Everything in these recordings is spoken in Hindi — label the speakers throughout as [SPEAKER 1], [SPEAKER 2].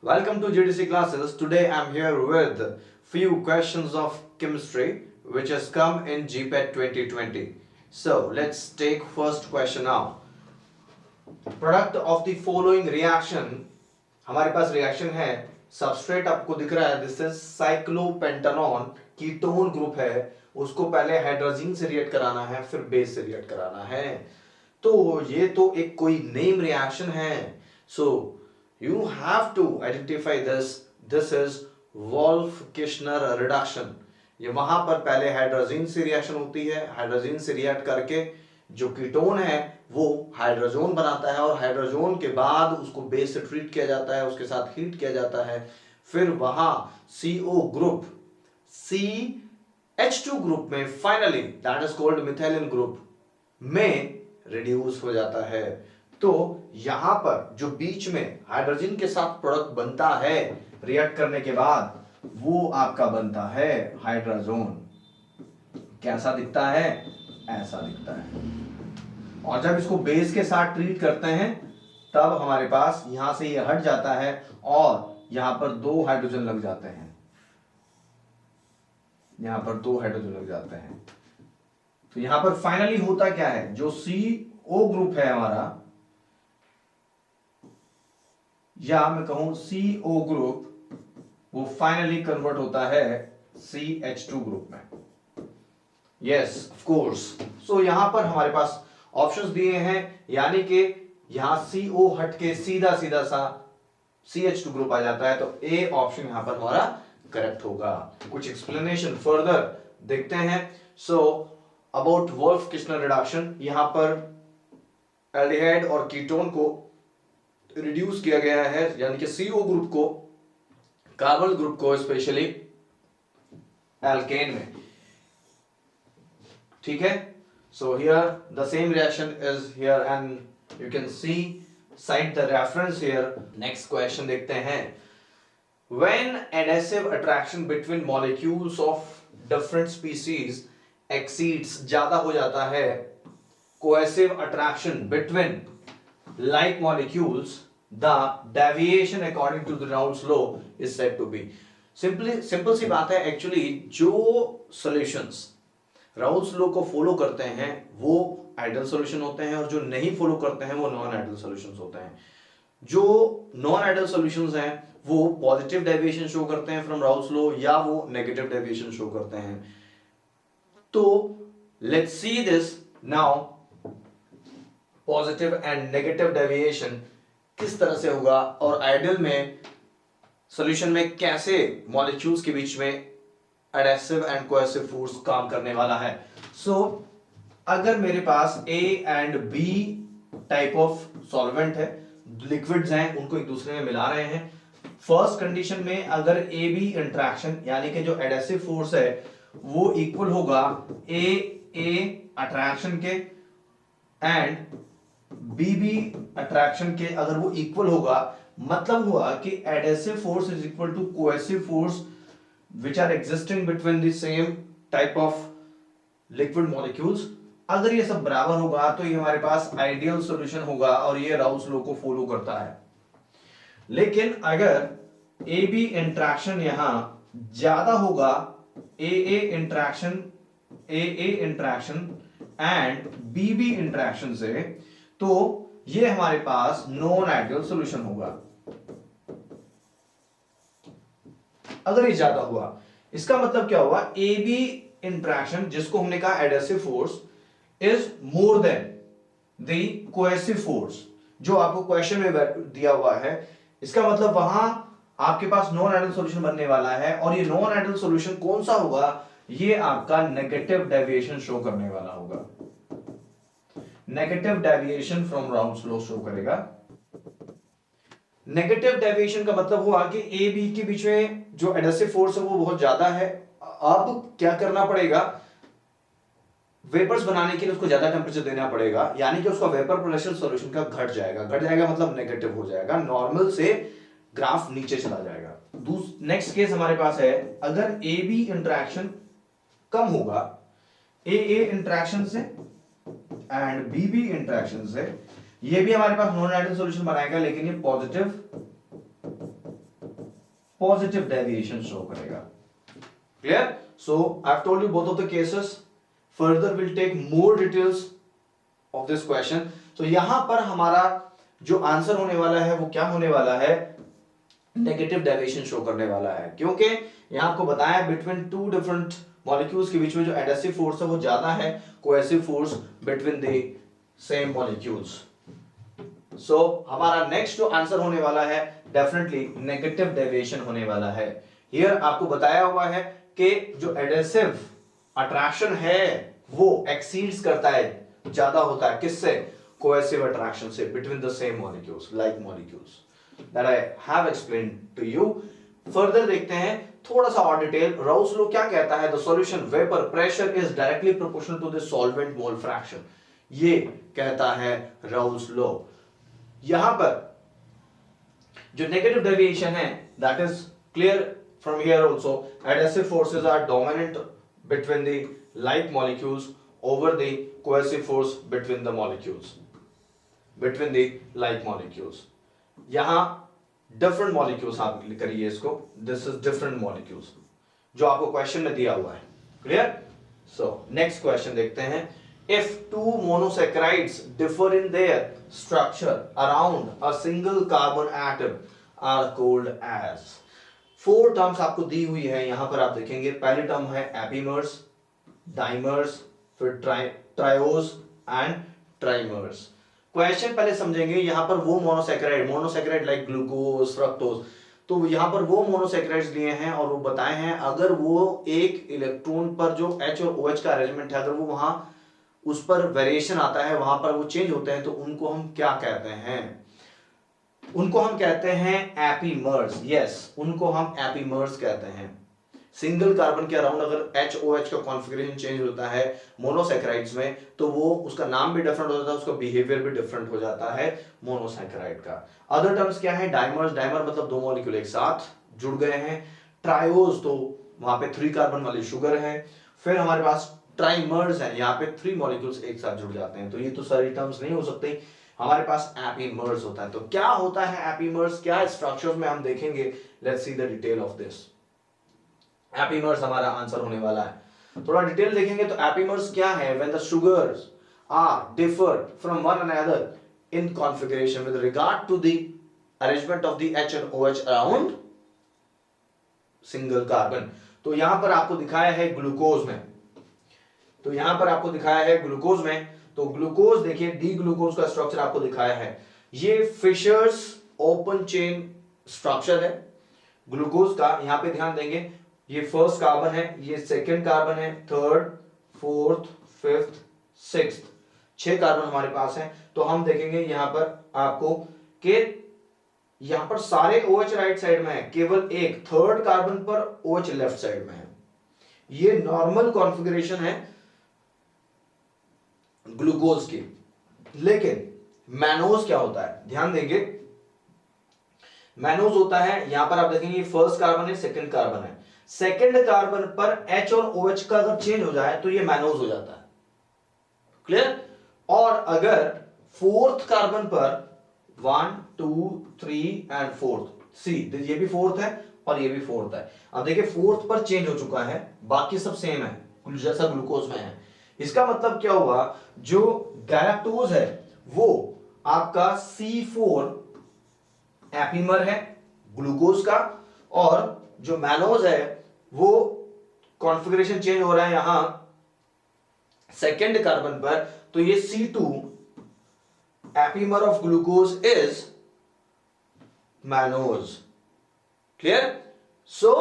[SPEAKER 1] Welcome to GDC classes. Today I'm here with few questions of chemistry which has come in GPAT 2020. So let's take first question now. Product of the following reaction. हमारे पास रिएक्शन है, सबस्ट्रेट आपको दिख रहा है, दिस इज साइक्लोपेंटानॉन, कीटोन ग्रुप है, उसको पहले हाइड्रोजन से रिएक्ट कराना है, फिर बेस से रिएक्ट कराना है। तो ये तो एक कोई नेम रिएक्शन है, so you have to identify this is 𝙂𝙂𝙎𝑃 reduction. ये वहां पर पहले हाइड्रोजन से रिएक्शन होती है, हाइड्रोजन से रिएक्ट करके जो कीटोन है वो हाइड्रोजन बनाता है और हाइड्रोजन के बाद उसको बेस से ट्रीट किया जाता है, उसके साथ हीट किया जाता है, फिर वहां CO ग्रुप CH2 ग्रुप में finally that is called methylene group में रिड्यूस हो जाता है। तो यहां पर जो बीच में हाइड्रोजन के साथ प्रोडक्ट बनता है रिएक्ट करने के बाद, वो आपका बनता है हाइड्रोजन। कैसा दिखता है? ऐसा दिखता है। और जब इसको बेस के साथ ट्रीट करते हैं तब हमारे पास यहां से ये हट जाता है और यहां पर दो हाइड्रोजन लग जाते हैं, यहां पर दो हाइड्रोजन लग जाते हैं। तो यहां पर फाइनली होता क्या है, जो CO ग्रुप है हमारा, या मैं कहूं CO ग्रुप, वो फाइनली कन्वर्ट होता है CH2 ग्रुप में। Yes of course. सो यहां पर हमारे पास ऑप्शंस दिए हैं, यानी कि यहां CO हट के सीधा सीधा सा CH2 ग्रुप आ जाता है, तो ए ऑप्शन यहां पर हमारा करेक्ट होगा। कुछ एक्सप्लेनेशन फर्दर देखते हैं। सो अबाउट 𝙂𝙂𝙎𝑃 रिडक्शन, यहां पर एल्डिहाइड और कीटोन को रिड्यूस किया गया है, यानी कि CO ग्रुप को, कार्बन ग्रुप को स्पेशली एल्केन में। ठीक है, so here the same reaction is here and you can see site the reference here. Next question देखते हैं। When adhesive attraction between molecules of different species exceeds, ज्यादा हो जाता है, cohesive attraction between like molecules, the deviation according to the Raoult's law is said to be। Simple सी बात है, एक्चुअली जो सॉल्यूशंस राउल्स लॉ को फॉलो करते हैं वो आइडियल सॉल्यूशन होते हैं, और जो नहीं फॉलो करते हैं वो नॉन आइडियल सॉल्यूशंस होते हैं। जो नॉन आइडियल सॉल्यूशंस हैं वो पॉजिटिव डेविएशन शो करते हैं फ्रॉम राउल्स लॉ, या वो नेगेटिव डेविएशन शो करते हैं। तो let's see this now, positive and negative deviation किस तरह से होगा, और आइडियल में सॉल्यूशन में कैसे मॉलिक्यूल्स के बीच में एडेसिव एंड कोहेसिव फोर्स काम करने वाला है। सो अगर मेरे पास A and B type of solvent है, लिक्विड्स हैं, उनको एक दूसरे में मिला रहे हैं, फर्स्ट कंडीशन में अगर AB इंटरेक्शन यानी कि जो एडेसिव फोर्स है वो इक्वल होगा A अट्रैक्शन के एंड BB अट्रैक्शन के, अगर वो इक्वल होगा, मतलब हुआ कि adhesive force is equal to cohesive force which are existing between the same type of liquid molecules. अगर ये सब बराबर होगा तो ये हमारे पास आइडियल सॉल्यूशन होगा और ये राउल्स लॉ को फॉलो करता है। लेकिन अगर AB इंटरेक्शन यहां ज्यादा होगा, AA interaction and BB interaction से, तो ये हमारे पास नॉन आइडियल सॉल्यूशन होगा। अगर ये ज्यादा हुआ, इसका मतलब क्या हुआ, AB इंटरेक्शन जिसको हमने कहा adhesive force is more than the cohesive force, जो आपको क्वेश्चन में दिया हुआ है। इसका मतलब वहां आपके पास नॉन आइडियल सॉल्यूशन बनने वाला है, और ये नॉन आइडियल सॉल्यूशन कौन सा होगा, ये आपका नेगेटिव डेविएशन शो करने वाला होगा। Negative deviation from Raoult's law show करेगा। नेगेटिव डेविएशन का मतलब हुआ कि A B के बीच में जो एडेसिव फोर्स है वो बहुत ज्यादा है। अब क्या करना पड़ेगा, वेपर्स बनाने के लिए उसको ज्यादा टेंपरेचर देना पड़ेगा, यानी कि उसका वेपर प्रेशर सॉल्यूशन का घट जाएगा मतलब नेगेटिव हो जाएगा, नॉर्मल से ग्राफ नीचे चला जाएगा। नेक्स्ट केस हमारे पास है, अगर AB इंटरेक्शन कम होगा AA इंटरेक्शन से एंड BB इंटरेक्शन से, ये भी हमारे पास नॉन आइडियल सॉल्यूशन बनाएगा, लेकिन ये पॉजिटिव पॉजिटिव डेविएशन शो करेगा। Clear? So I have told you both of the cases, further will take more details of this question. तो यहां पर हमारा जो आंसर होने वाला है वो क्या होने वाला है, नेगेटिव डेविएशन शो करने वाला है, क्योंकि यहां आपको बताया बिटवीन टू डिफरेंट मॉलिक्यूल्स के बीच में जो एडहेसिव फोर्स है वो ज्यादा है cohesive force between the same molecules. So हमारा नेक्स्ट जो आंसर होने वाला है डेफिनेटली नेगेटिव डेविएशन होने वाला है। हियर आपको बताया हुआ है कि जो एडहेसिव अट्रैक्शन है वो एक्सीड्स करता है, ज्यादा होता है किससे, कोहेसिव अट्रैक्शन से between the same molecules, like molecules that I have explained to you। Further देखते हैं थोड़ा सा और डिटेल। राउस लॉ क्या कहता है, the solution vapour pressure is directly proportional to the solvent mole fraction, ये कहता है राउस लॉ। यहां पर जो नेगेटिव डेविएशन है that is clear from here also, adhesive forces are dominant between the like molecules over the cohesive force between the molecules, between the like molecules. यहां डिफरेंट मॉलिक्यूल्स आप करिए इसको, दिस इज डिफरेंट मॉलिक्यूल्स जो आपको क्वेश्चन में दिया हुआ है। क्लियर? सो नेक्स्ट क्वेश्चन देखते हैं। If two monosaccharides differ in their structure around a single carbon atom are called as, four terms आपको दी हुई है यहां पर, आप देखेंगे पहली टर्म है एपीमर्स, डाइमर्स, फिर ट्रायोज एंड ट्राइमर्स। क्वेश्चन पहले समझेंगे, यहां पर वो मोनोसैकेराइड लाइक ग्लूकोज, फ्रक्टोज, तो यहां पर वो मोनोसैकेराइड्स लिए हैं और वो बताए हैं अगर वो एक इलेक्ट्रॉन पर जो H और OH का अरेंजमेंट है, अगर वो वहां उस पर वेरिएशन आता है, वहां पर वो चेंज होते हैं, तो उनको हम क्या कहते हैं, उनको हम कहते हैं एपीमर्स। यस, उनको हम एपीमर्स कहते हैं। सिंगल कार्बन के अराउंड अगर HOH का कॉन्फ़िगरेशन चेंज होता है मोनोसैकेराइड्स में, तो वो उसका नाम भी डिफरेंट हो जाता है, उसका बिहेवियर भी डिफरेंट हो जाता है मोनोसैकेराइड का। अदर टर्म्स क्या है, डाइमर्स, डाइमर मतलब दो मॉलिक्यूल एक साथ जुड़ गए हैं। ट्रायोज तो वहां पे 3 कार्बन वाली शुगर है। फिर हमारे पास ट्राइमर्स है, यहाँ पे 3 मॉलिक्यूल्स एक साथ जुड़ जाते हैं। तो ये तो सारी टर्म्स नहीं हो सकती, हमारे पास एपीमर्स होता है। तो क्या होता है एपीमर्स, क्या स्ट्रक्चर्स में हम देखेंगे, let's see the detail of this. Epimers हमारा आंसर होने वाला है। थोड़ा डिटेल देखेंगे तो एपीमर्स क्या है, when the sugars are differed from one another in configuration with regard to the arrangement of the H and OH around single carbon. तो यहां पर आपको दिखाया है ग्लूकोज में, तो यहां पर आपको दिखाया है ग्लूकोज में, तो ग्लूकोज देखिए डी ग्लूकोज का स्ट्रक्चर आपको दिखाया है। ये फिशर्स ओपन चेन स्ट्रक्चर है ग्लूकोज का। यहां पे ध्यान देंगे, ये फर्स्ट कार्बन है, ये सेकंड कार्बन है, third, fourth, fifth, sixth, 6 carbon हमारे पास हैं। तो हम देखेंगे यहां पर आपको कि यहां पर सारे OH राइट साइड में है, केवल एक थर्ड कार्बन पर OH लेफ्ट साइड में है। ये नॉर्मल कॉन्फ़िगरेशन है ग्लूकोज की। लेकिन मैनोज क्या होता है, ध्यान देंगे, मैनोज होता है, यहां पर आप देखेंगे फर्स्ट कार्बन है, सेकंड कार्बन है, सेकंड कार्बन पर H और OH का अगर चेंज हो जाए तो ये मैनोज हो जाता है। क्लियर? और अगर फोर्थ कार्बन पर 1 2 3 एंड फोर्थ, सी ये भी फोर्थ है और ये भी फोर्थ है। अब देखिए फोर्थ पर चेंज हो चुका है, बाकी सब सेम है जैसा ग्लूकोज में है। इसका मतलब क्या हुआ, जो गैलेक्टोज है वो आपका C4 एपीमर है ग्लूकोज का, और जो मैनोज है वो कॉन्फ़िगरेशन चेंज हो रहा है यहां सेकंड कार्बन पर, तो ये C2 epimer of glucose is mannose. Clear? So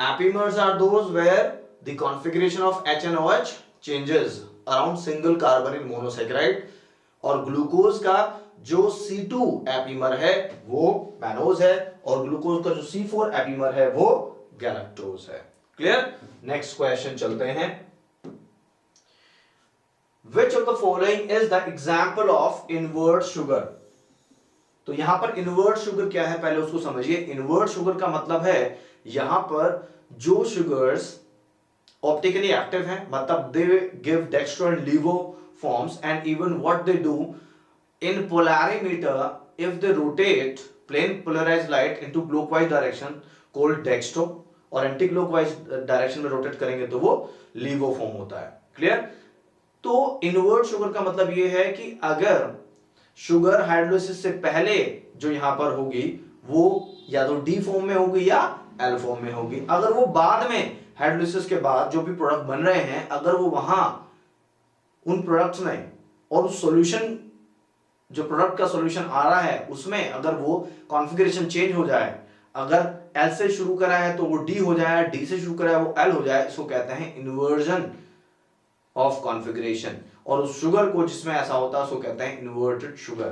[SPEAKER 1] epimers are those where the configuration of H and OH changes around single carbon in monosaccharide, और ग्लूकोज का जो C2 एपीमर है वो मैनोज है, और ग्लूकोज का जो C4 एपीमर है वो गैलेक्टोज है। क्लियर? नेक्स्ट क्वेश्चन चलते हैं। Which of the following is the example of invert sugar? तो यहां पर इन्वर्ट शुगर क्या है पहले उसको समझिए। इन्वर्ट शुगर का मतलब है यहां पर जो शुगर्स ऑप्टिकली एक्टिव हैं, मतलब they give dextro and laevo forms, and even what they do in polarimeter, if they rotate plane polarized light into clockwise direction, cold dextro, और एंटी क्लॉकवाइज डायरेक्शन में रोटेट करेंगे तो वो लीवो फॉर्म होता है। क्लियर? तो इन्वर्ट शुगर का मतलब ये है कि अगर शुगर हाइड्रोलिसिस से पहले जो यहां पर होगी वो या तो डी फॉर्म में होगी या एल फॉर्म में होगी। अगर वो बाद में हाइड्रोलिसिस के बाद जो भी प्रोडक्ट बन रहे हैं, अगर वो वहां उन प्रोडक्ट्स में और उस सॉल्यूशन, जो प्रोडक्ट का सॉल्यूशन आ रहा है उसमें अगर वो कॉन्फ़िगरेशन चेंज हो जाए, अगर एल से शुरू करा है तो वो डी हो जाए, डी से शुरू करा है वो एल हो जाए, इसको कहते हैं इन्वर्जन ऑफ कॉन्फ़िगरेशन। और उस शुगर को जिसमें ऐसा होता है उसको कहते हैं इन्वर्टेड शुगर।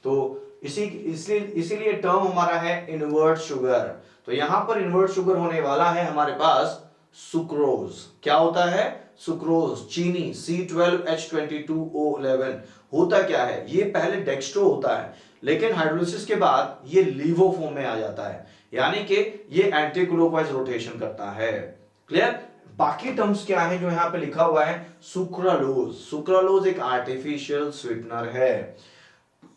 [SPEAKER 1] तो इसीलिए टर्म हमारा है इन्वर्ट शुगर। तो यहां पर इन्वर्ट शुगर होने वाला है हमारे पास सुक्रोज। क्या होता है? सुक्रोज, चीनी, C12H22O11। होता क्या है? ये पहले डेक्स्ट्रो होता है, लेकिन हाइड्रोलिसिस के बाद ये लीवो फॉर्म में आ जाता है, यानी कि ये एंटी क्लॉकवाइज रोटेशन करता है। क्लियर? बाकी टर्म्स क्या है जो यहां पे लिखा हुआ है? सुक्रालोज। सुक्रालोज एक आर्टिफिशियल स्वीटनर है।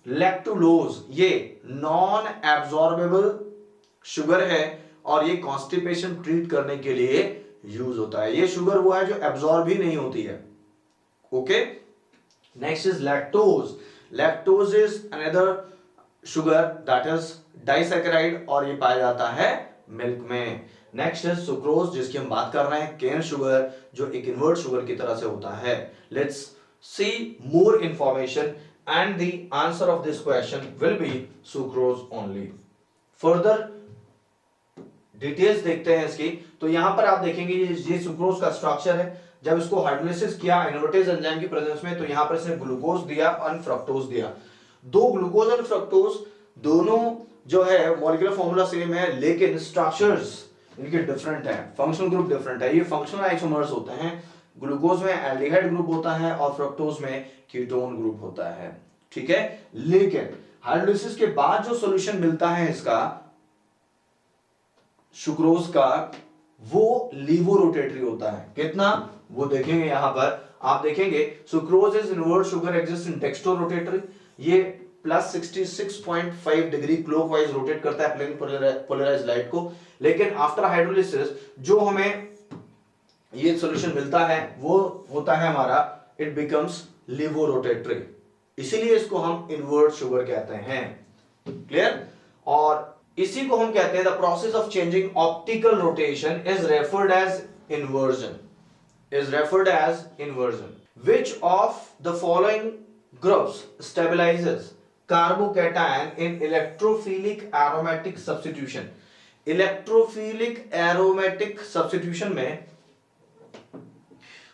[SPEAKER 1] लैक्टुलोज ये नॉन एब्जॉर्बेबल शुगर है और ये कॉन्स्टिपेशन ट्रीट करने के लिए यूज होता है। ये शुगर वो है जो एब्जॉर्ब ही नहीं होती है। Okay, next is lactose. Lactose is another sugar that is disaccharide और ये पाया जाता है मिल्क में। नेक्स्ट इज सुक्रोज, जिसकी हम बात कर रहे हैं, केन शुगर, जो एक इन्वर्ट शुगर की तरह से होता है। Let's C more information and the answer of this question will be sucrose only. Further details देखते हैं इसकी। तो यहां पर आप देखेंगे ये सुक्रोज का स्ट्रक्चर है। जब इसको हाइड्रोलिसिस किया इनवर्टेज एंजाइम की प्रेजेंस में, तो यहां पर इसने ग्लूकोज दिया और फ्रक्टोज दिया। दो ग्लूकोज और फ्रक्टोज दोनों जो है मॉलिक्यूलर फॉर्मूला सेम है, लेकिन स्ट्रक्चर्स इनके डिफरेंट है, फंक्शनल ग्रुप डिफरेंट है। ये फंक्शनल आइसोमर्स होते हैं। ग्लूकोज में एल्डिहाइड ग्रुप होता है और फ्रक्टोज में कीटोन ग्रुप होता है। ठीक है, लेकिन हाइड्रोलिसिस के बाद जो सॉल्यूशन मिलता है इसका सुक्रोज का, वो लीवो रोटेटरी होता है। कितना? वो देखेंगे यहां पर आप देखेंगे sucrose is invert sugar exist in dextro rotatory. ये प्लस 66.5 डिग्री क्लॉकवाइज रोटेट करता है प्लेन पोलराइज्ड लाइट को। लेकिन आफ्टर हाइड्रोलिसिस जो हमें ये सॉल्यूशन मिलता है वो होता है हमारा, इट बिकम्स लीवो रोटेटरी, इसीलिए इसको हम इन्वर्ट शुगर कहते हैं। क्लियर? और इसी को हम कहते हैं the process of changing optical rotation is referred as inversion. Which of the following groups stabilizes carbocation in electrophilic aromatic substitution? Electrophilic aromatic substitution में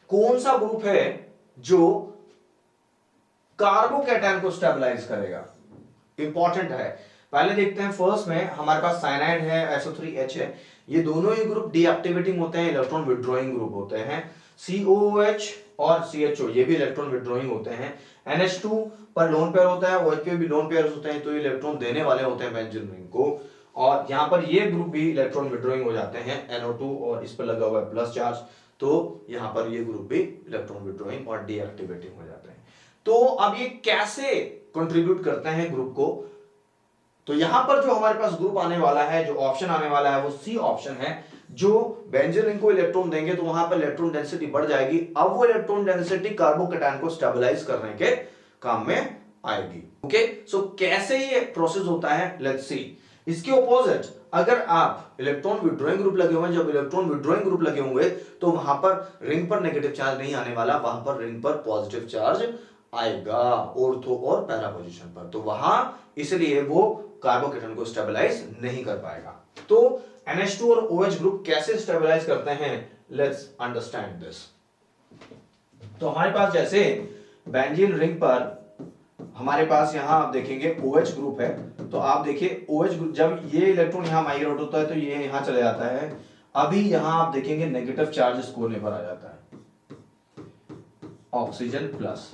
[SPEAKER 1] कौन सा ग्रुप है जो कार्बोकैटायन को स्टेबलाइज करेगा? इंपॉर्टेंट है। पहले देखते हैं, फर्स्ट में हमारे पास साइनाइड है, SO3H है। ये दोनों ही ग्रुप डीएक्टिवेटिंग होते हैं, इलेक्ट्रॉन विड्रॉइंग ग्रुप होते हैं। COOH और CHO ये भी इलेक्ट्रॉन विड्रॉइंग होते हैं। NH2 पर लोन पेयर होता है, OH पे भी लोन पेयर होते हैं, तो ये इलेक्ट्रॉन देने वाले होते हैं बेंजीन रिंग को। और यहाँ पर ये ग्रुप भी इलेक्ट्रॉन विड्रॉइंग हो जाते हैं, NO2 और इस पर लगा हुआ है प्लस चार्ज, तो यहाँ पर ये ग्रुप भी इलेक्ट्रॉन विड्रॉइंग और डीएक्टिवेटिंग हो जाते हैं। तो अब ये कैसे कंट्रीब्यूट करते हैं ग्रुप को? तो यहां पर जो हमारे पास ग्रुप आने वाला है, जो ऑप्शन आने वाला है, वो सी ऑप्शन है। जो बेंजीन रिंग को इलेक्ट्रॉन देंगे तो वहां पर इलेक्ट्रॉन डेंसिटी बढ़ जाएगी। अब वो इलेक्ट्रॉन डेंसिटी कार्बोकैटायन को स्टेबलाइज करने के काम में आएगी। ओके, सो कैसे ये प्रोसेस होता है, लेट्स सी। इसके ऑपोजिट, अगर आप इलेक्ट्रॉन विड्रॉइंग ग्रुप लगे हुए हैं, जब इलेक्ट्रॉन विड्रॉइंग ग्रुप लगे होंगे तो वहां पर रिंग पर नेगेटिव चार्ज नहीं आने वाला, वहां पर रिंग पर पॉजिटिव चार्ज आएगा, ऑर्थो और पैरा पोजीशन पर। तो वहां इसलिए वो कार्बोकैटायन को स्टेबलाइज नहीं कर पाएगा। तो NH2 और OH ग्रुप कैसे स्टेबलाइज करते हैं, लेट्स अंडरस्टैंड दिस। तो हमारे पास जैसे बेंजीन रिंग पर हमारे पास यहां आप देखेंगे OH ग्रुप है, तो आप देखिए OH ग्रुप, जब ये इलेक्ट्रॉन यहां माइग्रेट होता है तो ये यहां चले जाता है। अभी यहां आप देखेंगे नेगेटिव चार्ज इस कोने पर आ जाता है, ऑक्सीजन प्लस।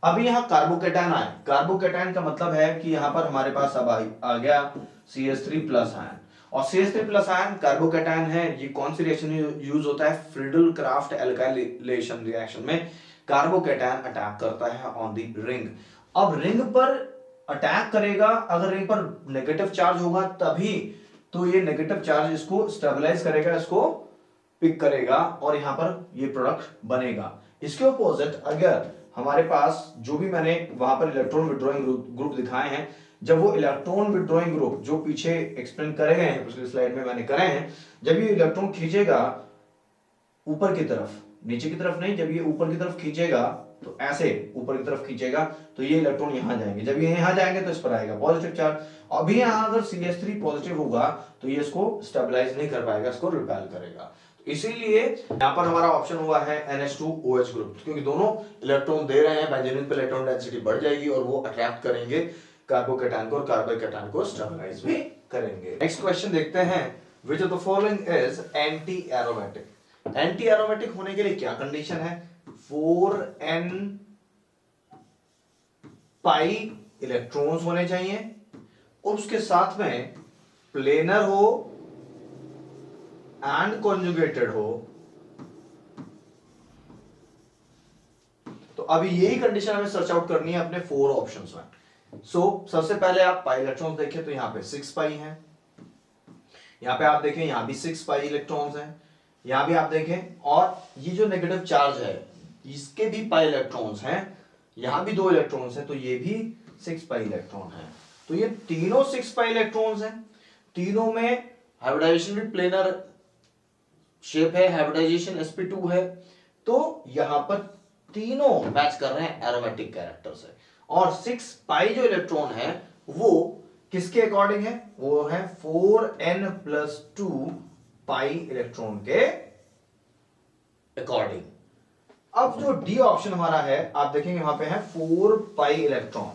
[SPEAKER 1] अभी यहां कार्बोकैटायन आए, कार्बोकैटायन का मतलब है कि यहां पर हमारे पास अब आ गया CH3 प्लस आयन, और CH3 प्लस आयन कार्बोकैटायन है। ये कौन सी रिएक्शन यूज होता है? फ्रीडल क्राफ्ट एल्काइलेशन रिएक्शन में कार्बोकैटायन अटैक करता है ऑन द रिंग। अब रिंग पर अटैक करेगा, अगर रिंग पर नेगेटिव चार्ज होगा तभी तो ये नेगेटिव चार्ज इसको स्टेबलाइज करेगा, इसको पिक करेगा और यहां पर ये प्रोडक्ट बनेगा। इसके अपोजिट अगर हमारे पास जो भी मैंने वहां पर इलेक्ट्रॉन विड्रॉइंग ग्रुप दिखाए हैं, जब वो इलेक्ट्रॉन विड्रॉइंग ग्रुप जो पीछे एक्सप्लेन करे गए हैं पिछली स्लाइड में मैंने करे हैं, जब ये इलेक्ट्रॉन खींचेगा ऊपर की तरफ, नीचे की तरफ नहीं, जब ये ऊपर की तरफ खींचेगा तो ऐसे ऊपर की तरफ खींचेगा तो ये इलेक्ट्रॉन यहां जाएंगे, जब ये यहां जाएंगे तो इस पर आएगा पॉजिटिव चार्ज। अभी यहां अगर CH3 पॉजिटिव होगा तो ये इसको स्टेबलाइज नहीं कर पाएगा, इसको रिपेल करेगा। इसीलिए यहां पर हमारा ऑप्शन हुआ है NH2OH ग्रुप, क्योंकि दोनों इलेक्ट्रॉन दे रहे हैं, बेंजीन पे इलेक्ट्रॉन डेंसिटी बढ़ जाएगी और वो अट्रैक्ट करेंगे कार्बोकैटायन को और कार्बोकैटायन को स्टेबलाइज भी करेंगे। नेक्स्ट क्वेश्चन देखते हैं, which of the following is anti aromatic. Anti aromatic होने के लिए क्या कंडीशन है? 4n पाई इलेक्ट्रॉन्स होने चाहिए और उसके साथ में प्लेनर हो एंड कॉन्जुगेटेड हो। तो अभी यही कंडीशन हमें सर्च आउट करनी है अपने 4 ऑप्शंस में। सबसे पहले आप पाई इलेक्ट्रॉन्स देखें तो यहां पे 6 पाई है, यहां पे आप देखें यहां भी 6 पाई इलेक्ट्रॉन्स हैं, यहां भी आप देखें, और ये जो नेगेटिव चार्ज है इसके भी पाई इलेक्ट्रॉन्स हैं, यहां भी 2 इलेक्ट्रॉन्स हैं, तो ये भी 6 पाई इलेक्ट्रॉन है। तो ये तीनों 6 पाई इलेक्ट्रॉन्स हैं, तीनों में हाइब्रिडाइजेशन भी प्लेनर शेप है, हाइब्रिडाइजेशन sp2 है, तो यहां पर तीनों मैच कर रहे हैं एरोमेटिक कैरेक्टर से। और 6 पाई जो इलेक्ट्रॉन है वो किसके अकॉर्डिंग है? वो है 4n+2 पाई इलेक्ट्रॉन के अकॉर्डिंग। अब जो डी ऑप्शन हमारा है आप देखेंगे वहां पे है 4 पाई इलेक्ट्रॉन,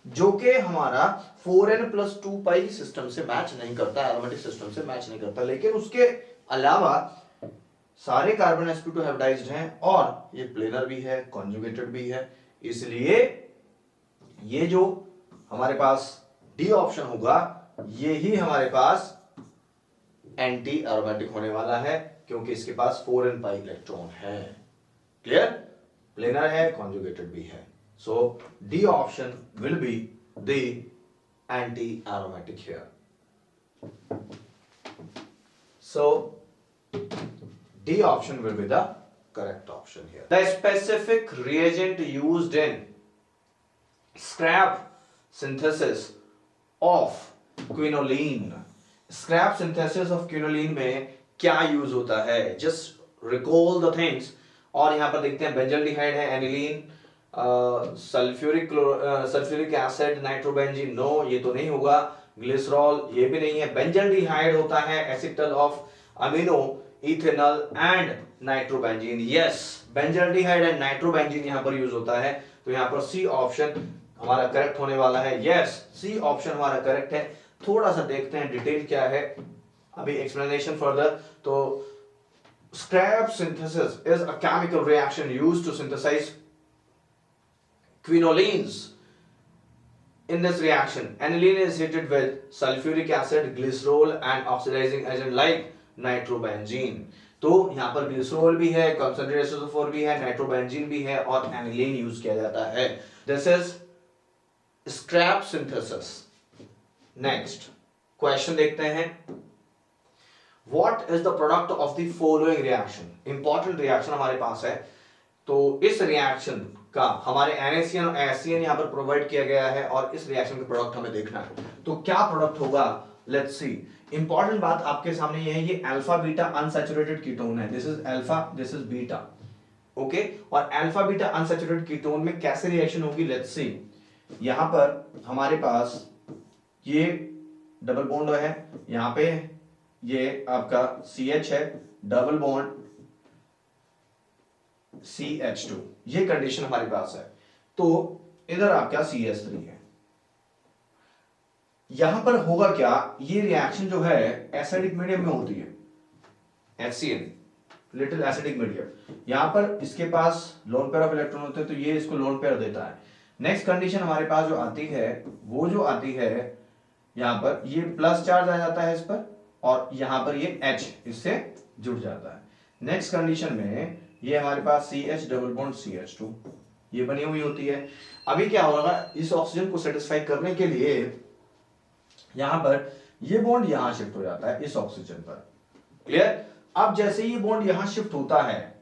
[SPEAKER 1] जो कि हमारा 4n+2 पाई सिस्टम से मैच नहीं करता, एरोमेटिक सिस्टम से मैच नहीं करता, लेकिन उसके अलावा सारे कार्बन sp2 हाइब्रिडाइज्ड हैं और ये प्लेनर भी है, कॉन्जुगेटेड भी है, इसलिए ये जो हमारे पास डी ऑप्शन होगा ये ही हमारे पास एंटी एरोमेटिक होने वाला है, क्योंकि इसके पास 4n पाई इलेक्ट्रॉन है। क्लियर? प्लेनर है, कॉन्जुगेटेड भी है। So D option will be the anti aromatic here. So D option will be the correct option here. The specific reagent used in scrap synthesis of quinoline. Scrap synthesis of quinoline में क्या यूज होता है? Just recall the things. और यहाँ पर देखते हैं बेंजल्डिहाइड है, aniline, sulphuric acid, nitrobenzene, no ये तो नहीं होगा, ग्लिसरॉल ये भी नहीं है। बेंजल्डिहाइड होता है acetal of amino, ethanol and nitrobenzene. Yes, benzaldehyde and nitrobenzene यहां पर यूज होता है, तो यहां पर सी ऑप्शन हमारा करेक्ट होने वाला है। यस, सी ऑप्शन हमारा करेक्ट है। थोड़ा सा देखते हैं डिटेल क्या है, अभी एक्सप्लेनेशन फर्दर। तो scrap synthesis is a chemical reaction used to synthesize quinolines. In this reaction, aniline is heated with sulfuric acid, glycerol and oxidizing agent like nitrobenzene. तो यहाँ पर ग्लिसरॉल भी है, concentrated SO4 भी है, नाइट्रोबेंजीन भी है और एनिलीन यूज किया जाता है। This is scrap synthesis. Next question देखते हैं, What is the product of the following reaction? Important reaction हमारे पास है, तो इस रिएक्शन का हमारे NaCN और ACN यहाँ पर प्रोवाइड किया गया है और इस रिएक्शन का प्रोडक्ट हमें देखना है। तो क्या प्रोडक्ट होगा? Let's see. इंपॉर्टेंट बात आपके सामने ये है, ये अल्फा बीटा अनसैचुरेटेड कीटोन है। This is alpha, this is beta, okay. और अल्फा बीटा अनसैचुरेटेड कीटोन में कैसे रिएक्शन होगी? Let's see. यहाँ पर हमारे पास ये डबल बॉन्ड है, यहाँ पे ये आपका CH है, डबल बॉन्ड CH2, ये कंडीशन हमारे पास है। तो इधर आपका CH3 है। यहां पर होगा क्या, ये रिएक्शन जो है एसिडिक मीडियम में होती है, HCl, लिटिल एसिडिक मीडियम। यहां पर इसके पास लोन पेयर ऑफ इलेक्ट्रॉन होते हैं, तो ये इसको लोन पेयर देता है। नेक्स्ट कंडीशन हमारे पास जो आती है, वो जो आती है यहां पर ये प्लस चार्ज आ जाता है इस पर, और यहां पर ये H इससे जुड़ जाता है। नेक्स्ट कंडीशन में ये हमारे पास CH डबल बॉन्ड CH2 ये बनी हुई होती है। अभी क्या होगा, इस ऑक्सीजन को सेटिस्फाई करने के लिए यहां पर ये बॉन्ड यहां शिफ्ट हो जाता है इस ऑक्सीजन पर। क्लियर? अब जैसे ये बॉन्ड यहां शिफ्ट होता है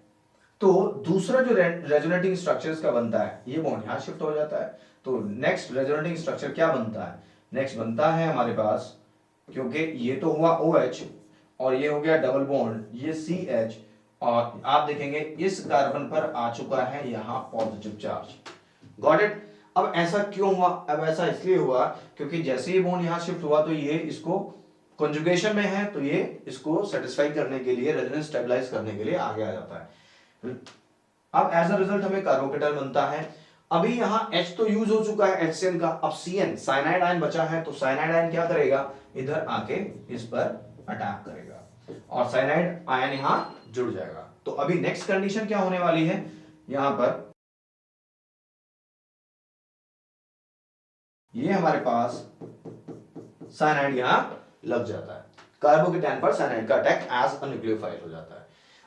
[SPEAKER 1] तो दूसरा जो रेजोनेटिंग स्ट्रक्चर का बनता है, ये बॉन्ड यहां शिफ्ट हो जाता है। तो नेक्स्ट रेजोनेटिंग स्ट्रक्चर क्या बनता है? नेक्स्ट बनता है हमारे पास, क्योंकि ये तो हुआ OH और ये हो गया डबल बॉन्ड, ये CH, और आप देखेंगे इस कार्बन पर आ चुका है यहां पॉजिटिव चार्ज। Got it? अब ऐसा क्यों हुआ? अब ऐसा इसलिए हुआ क्योंकि जैसे ही बॉन्ड यहां शिफ्ट हुआ तो ये इसको कंजुगेशन में है, तो ये इसको सेटिस्फाई करने के लिए, रेजोनेंस स्टेबलाइज करने के लिए आगे आ जाता है। अब एज अ रिजल्ट हमें कार्बोकेटाइन बनता है। अभी यहां H तो यूज हो चुका है HCN का, अब CN साइनाइड आयन बचा है, तो साइनाइड आयन क्या करेगा? इधर आके इस पर अटैक करेगा और साइनाइड आयन यहां जुड़ जाएगा। तो अभी नेक्स्ट कंडीशन क्या होने वाली है? यहां पर ये हमारे पास साइनाइड यहां लग जाता है, कार्बोकेटाइन पर साइनाइड का अटैक एज अ न्यूक्लियोफाइल हो जाता है।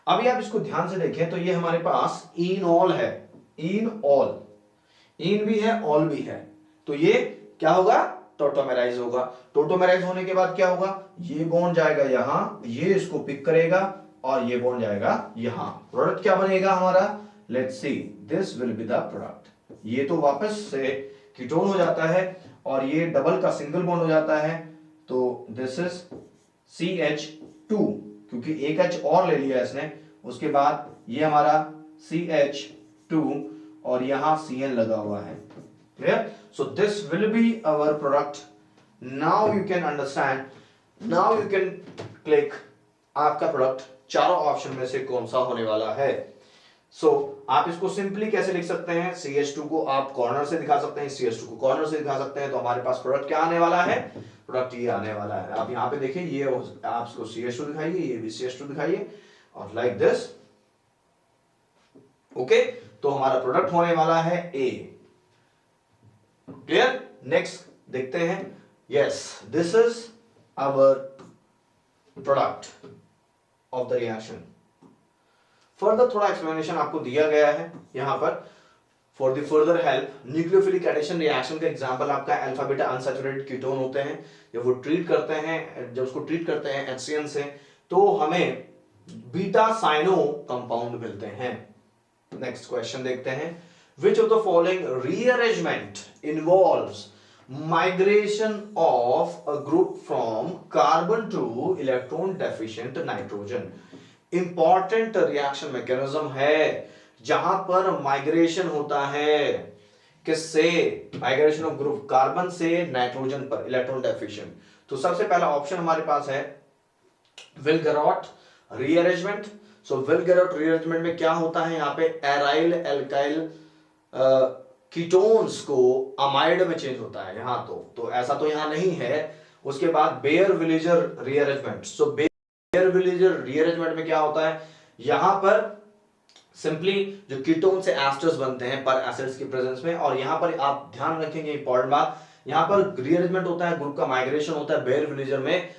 [SPEAKER 1] अभी आप इसको ध्यान से देखें तो ये हमारे पास इनऑल है, इनऑल, इन भी है ऑल भी है, तो ये क्या होगा? टोटोमेराइज होगा। टोटोमेराइज होने के बाद क्या होगा? ये बॉन्ड जाएगा यहां, ये इसको पिक करेगा और ये बॉन्ड जाएगा यहां। प्रोडक्ट क्या बनेगा हमारा? Let's see, this will be the product. ये तो वापस से कीटोन हो जाता है और ये डबल का सिंगल बॉन्ड हो जाता है, तो दिस इज CH2, क्योंकि एक H और ले लिया इसने, उसके बाद ये हमारा CH2 और यहां CN लगा हुआ है। Clear? So this will be our product. Now you can understand, now you can click आपका प्रोडक्ट चारों ऑप्शन में से कौन सा होने वाला है। सो आप इसको सिंपली कैसे लिख सकते हैं? CH2 को आप कॉर्नर से दिखा सकते हैं, CH2 को कॉर्नर से दिखा सकते हैं, तो हमारे पास प्रोडक्ट क्या आने वाला है? प्रोडक्ट ये आने वाला है। आप यहाँ पे देखिए, ये आप इसको CH2 दिखाइए, ये भी CH2 दिखाइए और लाइक दिस। ओके, तो हमारा प्रोडक्ट होने वाला है A। क्लियर? नेक्स्ट देखते हैं। Yes, this is our product of the reaction. Further थोड़ा एक्सप्लेनेशन आपको दिया गया है यहां पर for the further help. Nucleophilic addition reaction का एग्जांपल आपका अल्फा बीटा अनसैचुरेटेड कीटोन होते हैं। जब वो ट्रीट करते हैं, जब उसको ट्रीट करते हैं HCN से, तो हमें बीटा साइनो कंपाउंड मिलते हैं। नेक्स्ट क्वेश्चन देखते हैं। Which of the following rearrangement involves migration of a group from carbon to electron deficient nitrogen? Important reaction mechanism है जहां पर माइग्रेशन होता है, किससे? माइग्रेशन ऑफ ग्रुप कार्बन से नाइट्रोजन पर, इलेक्ट्रॉन डेफिशिएंट। तो सबसे पहला ऑप्शन हमारे पास है विलगेरॉट रीअरेंजमेंट। सो विलगेरॉट रीअरेंजमेंट में क्या होता है? यहाँ पे एराइल एल्काइल कीटोन्स को अमाइड में चेंज होता है यहां, तो ऐसा तो यहां नहीं है। उसके बाद बेयर-विलेजर रीअरेंजमेंट। सो बेयर-विलेजर रीअरेंजमेंट में क्या होता है? यहां पर सिंपली जो कीटोन से एस्टर्स बनते हैं पर एसिड्स की प्रेजेंस में, और यहां पर आप ध्यान रखेंगे इंपॉर्टेंट बात, यहां पर रीअरेंजमेंट होता है, ग्रुप का माइग्रेशन होता है बेयर-विलेजर में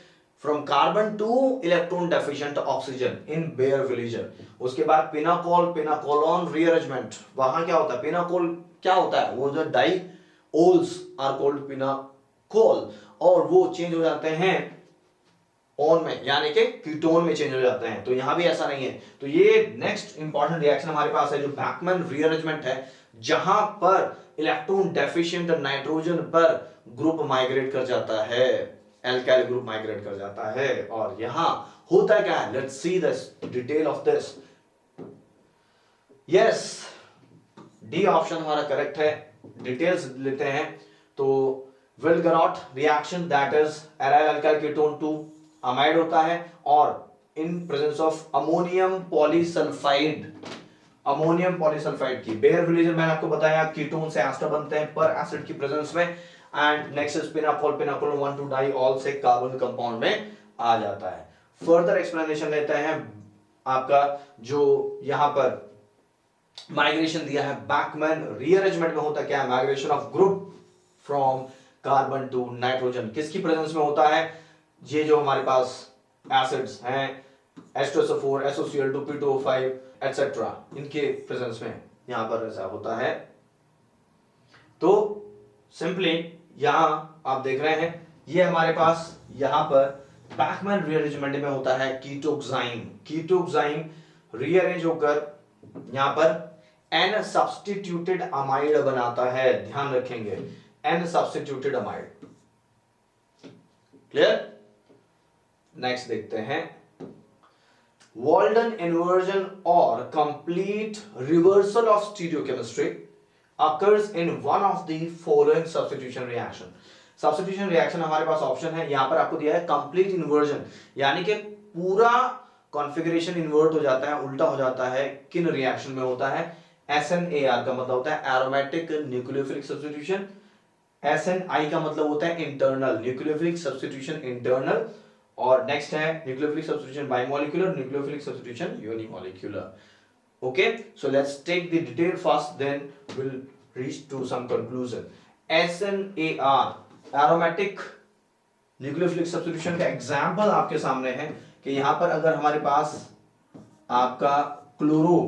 [SPEAKER 1] from carbon two electron deficient oxygen in bear-villager. उसके बाद पिनाकोलोन रीअरेंजमेंट, वहां क्या होता है? पिनाकोल क्या होता है? वो जो डाइओल्स आर कॉल्ड पिनाकोल, और वो चेंज हो जाते हैं ऑन में, यानी कि कीटोन में चेंज हो जाते हैं। तो यहां भी ऐसा नहीं है। तो ये नेक्स्ट इंपॉर्टेंट रिएक्शन हमारे पास है जो बैकमैन रीअरेंजमेंट है, जहां पर इलेक्ट्रॉन डेफिशिएंट नाइट्रोजन पर ग्रुप माइग्रेट कर जाता है, एल्काइल ग्रुप माइग्रेट कर जाता है। और यहां होता क्या है? Let's see this detail of this. Yes, D option हमारा करेक्ट है। डिटेल्स लेते हैं तो Willgerodt reaction that is aryl alkyl ketone to amide होता है, और in presence of ammonium polysulphide, ammonium polysulphide की बेयर-विलेजर मैंने आपको बताया कीटोन से एस्टर बनते हैं पर एसिड की प्रेजेंस में। And next is pinacol 1,2 diol से कार्बन कंपाउंड में आ जाता है। फर्दर एक्सप्लेनेशन लेते हैं। आपका जो यहां पर माइग्रेशन दिया है बैकमैन रीअरेंजमेंट में होता क्या है? Migration of group from carbon to nitrogen किसकी प्रेजेंस में होता है? ये जो हमारे पास एसिड्स हैं H2SO4, SOCl2, P2O5 एटसेट्रा, इनके प्रेजेंस में यहां पर ऐसा होता है। तो सिंपली यहां आप देख रहे हैं ये हमारे पास यहां पर बैकमैन रीअरेंजमेंट में होता है कीटोक्साइम। कीटोक्साइम रीअरेंज होकर यहां पर एन सब्स्टिट्यूटेड अमाइड बनाता है, ध्यान रखेंगे, N substituted amide. Clear? Next देखते हैं, Walden inversion or complete reversal of stereochemistry occurs in one of the following substitution reaction। substitution reaction हमारे पास ऑप्शन है, यहां पर आपको दिया है complete inversion, यानी कि पूरा कॉन्फ़िगरेशन इन्वर्ट हो जाता है, उल्टा हो जाता है। किन रिएक्शन में होता है? SNAR का मतलब होता है एरोमेटिक न्यूक्लियोफिलिक सब्स्टिट्यूशन, SNI का मतलब होता है इंटरनल न्यूक्लियोफिलिक सब्स्टिट्यूशन इंटरनल, और नेक्स्ट है nucleophilic substitution bimolecular, nucleophilic substitution unimolecular. Okay, so let's take the detail first, then will reach to some conclusion. SNAR aromatic nucleophilic substitution का एग्जांपल आपके सामने है कि यहां पर अगर हमारे पास आपका क्लोरो